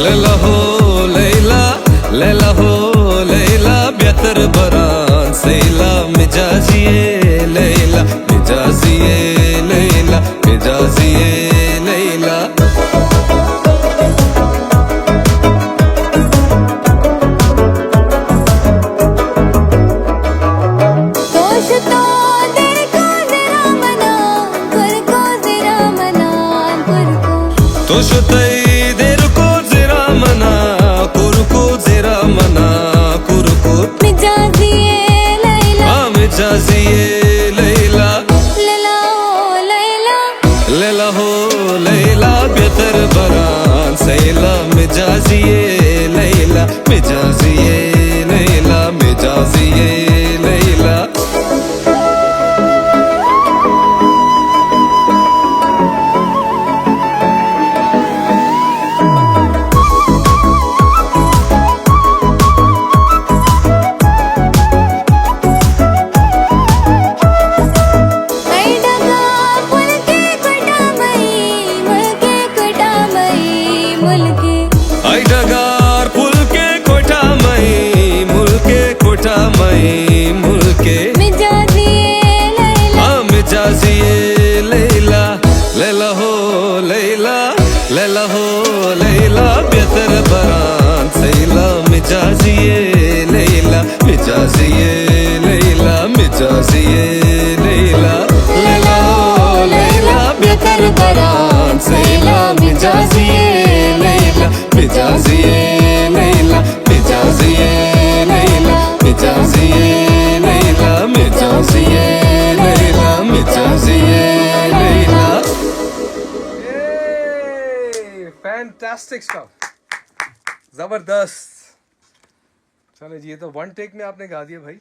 लैला हो लैला, लैला हो लैला बेहतर बरान सैला मिजाजिए लैला, मिजाजिए लैला, मिजाजिए लैला। तोश तई देर को जरा मना कुरको जरा मना कुरको मिजाजिए लैला, मिजाजिए लैला, लैला हो लैला, लैला हो लैला बेहतर बरान सैला मिजाजिए लैला, मिजाजिए लैला, मिजाजिए लैला। आई डगार पुल के कोठा मई मुल्के कोठा मई मुल्के मिजाजिए लैला, मिजाजिए लैला, लैला हो लैला, लैला हो लैला बेहतर बरान सैला मिजाजिए लैला, मिजाजिए लैला, मिजाजिए लैला, लैला हो लैला बेहतर बरान सैला मिजाजिए लैला, मिजाजिए लैला, मिजाजिए लैला, मिजाजिए लैला, मिजाजिए लैला, मिजाजिए लैला। फैंटास्टिक स्टफ, जबरदस्त। चलो जी, ये तो वन टेक में आपने गा दिया भाई।